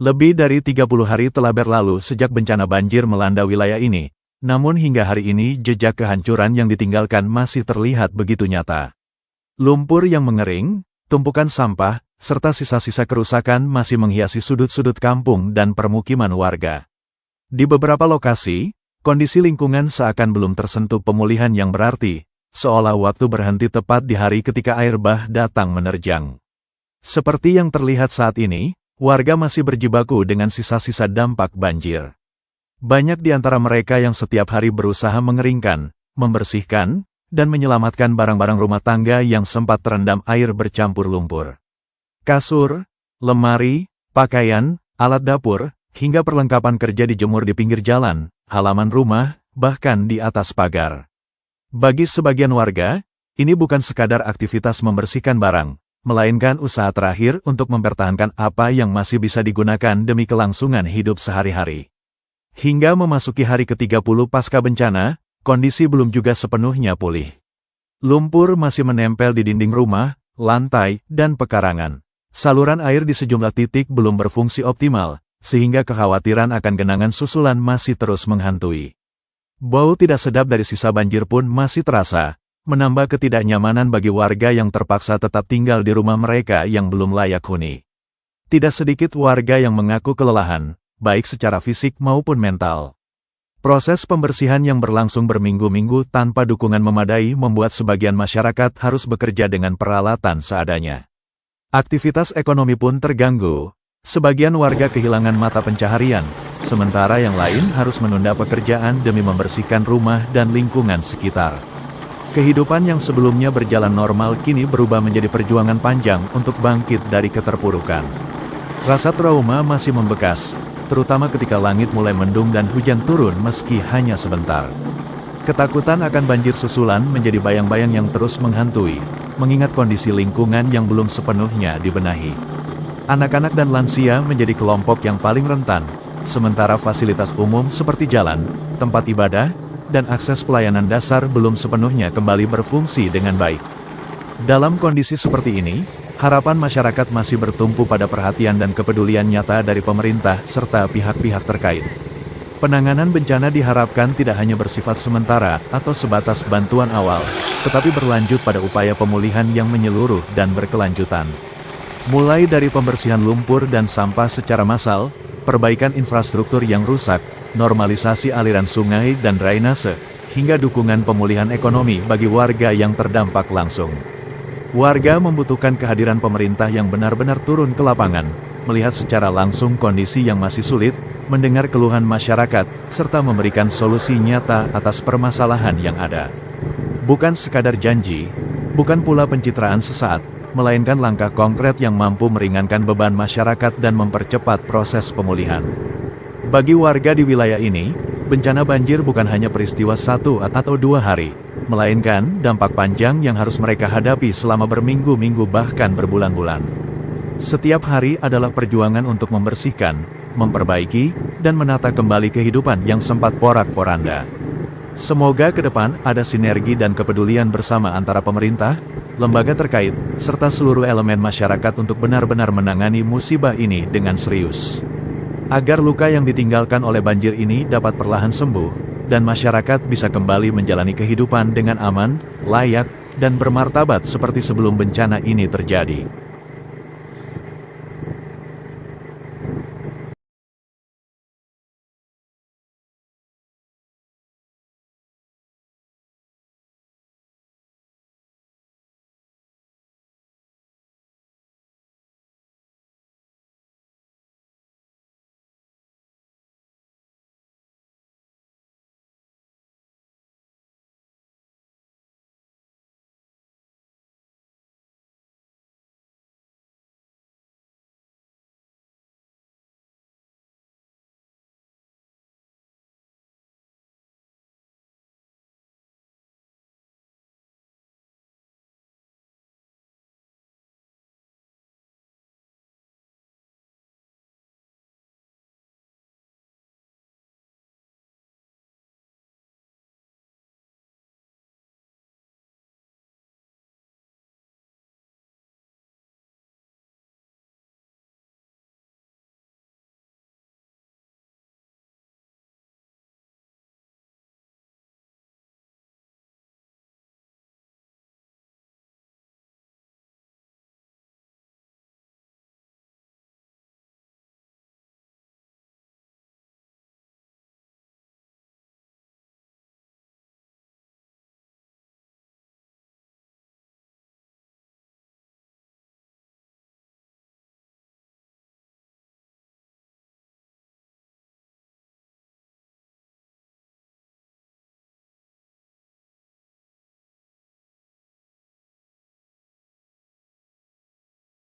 Lebih dari 30 hari telah berlalu sejak bencana banjir melanda wilayah ini, namun hingga hari ini jejak kehancuran yang ditinggalkan masih terlihat begitu nyata. Lumpur yang mengering, tumpukan sampah, serta sisa-sisa kerusakan masih menghiasi sudut-sudut kampung dan permukiman warga. Di beberapa lokasi, kondisi lingkungan seakan belum tersentuh pemulihan yang berarti, seolah waktu berhenti tepat di hari ketika air bah datang menerjang. Seperti yang terlihat saat ini, warga masih berjibaku dengan sisa-sisa dampak banjir. Banyak di antara mereka yang setiap hari berusaha mengeringkan, membersihkan, dan menyelamatkan barang-barang rumah tangga yang sempat terendam air bercampur lumpur. Kasur, lemari, pakaian, alat dapur, hingga perlengkapan kerja dijemur di pinggir jalan, halaman rumah, bahkan di atas pagar. Bagi sebagian warga, ini bukan sekadar aktivitas membersihkan barang, melainkan usaha terakhir untuk mempertahankan apa yang masih bisa digunakan demi kelangsungan hidup sehari-hari. Hingga memasuki hari ke-30 pasca bencana, kondisi belum juga sepenuhnya pulih. Lumpur masih menempel di dinding rumah, lantai, dan pekarangan. Saluran air di sejumlah titik belum berfungsi optimal, sehingga kekhawatiran akan genangan susulan masih terus menghantui. Bau tidak sedap dari sisa banjir pun masih terasa, menambah ketidaknyamanan bagi warga yang terpaksa tetap tinggal di rumah mereka yang belum layak huni. Tidak sedikit warga yang mengaku kelelahan, baik secara fisik maupun mental. Proses pembersihan yang berlangsung berminggu-minggu tanpa dukungan memadai membuat sebagian masyarakat harus bekerja dengan peralatan seadanya. Aktivitas ekonomi pun terganggu, sebagian warga kehilangan mata pencaharian, sementara yang lain harus menunda pekerjaan demi membersihkan rumah dan lingkungan sekitar. Kehidupan yang sebelumnya berjalan normal kini berubah menjadi perjuangan panjang untuk bangkit dari keterpurukan. Rasa trauma masih membekas, terutama ketika langit mulai mendung dan hujan turun meski hanya sebentar. Ketakutan akan banjir susulan menjadi bayang-bayang yang terus menghantui, mengingat kondisi lingkungan yang belum sepenuhnya dibenahi. Anak-anak dan lansia menjadi kelompok yang paling rentan, sementara fasilitas umum seperti jalan, tempat ibadah, dan akses pelayanan dasar belum sepenuhnya kembali berfungsi dengan baik. Dalam kondisi seperti ini, harapan masyarakat masih bertumpu pada perhatian dan kepedulian nyata dari pemerintah serta pihak-pihak terkait. Penanganan bencana diharapkan tidak hanya bersifat sementara atau sebatas bantuan awal, tetapi berlanjut pada upaya pemulihan yang menyeluruh dan berkelanjutan. Mulai dari pembersihan lumpur dan sampah secara massal, perbaikan infrastruktur yang rusak, normalisasi aliran sungai dan drainase, hingga dukungan pemulihan ekonomi bagi warga yang terdampak langsung. Warga membutuhkan kehadiran pemerintah yang benar-benar turun ke lapangan, melihat secara langsung kondisi yang masih sulit, mendengar keluhan masyarakat, serta memberikan solusi nyata atas permasalahan yang ada. Bukan sekadar janji, bukan pula pencitraan sesaat, melainkan langkah konkret yang mampu meringankan beban masyarakat dan mempercepat proses pemulihan. Bagi warga di wilayah ini, bencana banjir bukan hanya peristiwa 1 atau 2 hari, melainkan dampak panjang yang harus mereka hadapi selama berminggu-minggu bahkan berbulan-bulan. Setiap hari adalah perjuangan untuk membersihkan, memperbaiki, dan menata kembali kehidupan yang sempat porak-poranda. Semoga ke depan ada sinergi dan kepedulian bersama antara pemerintah, lembaga terkait, serta seluruh elemen masyarakat untuk benar-benar menangani musibah ini dengan serius. Agar luka yang ditinggalkan oleh banjir ini dapat perlahan sembuh, dan masyarakat bisa kembali menjalani kehidupan dengan aman, layak, dan bermartabat seperti sebelum bencana ini terjadi.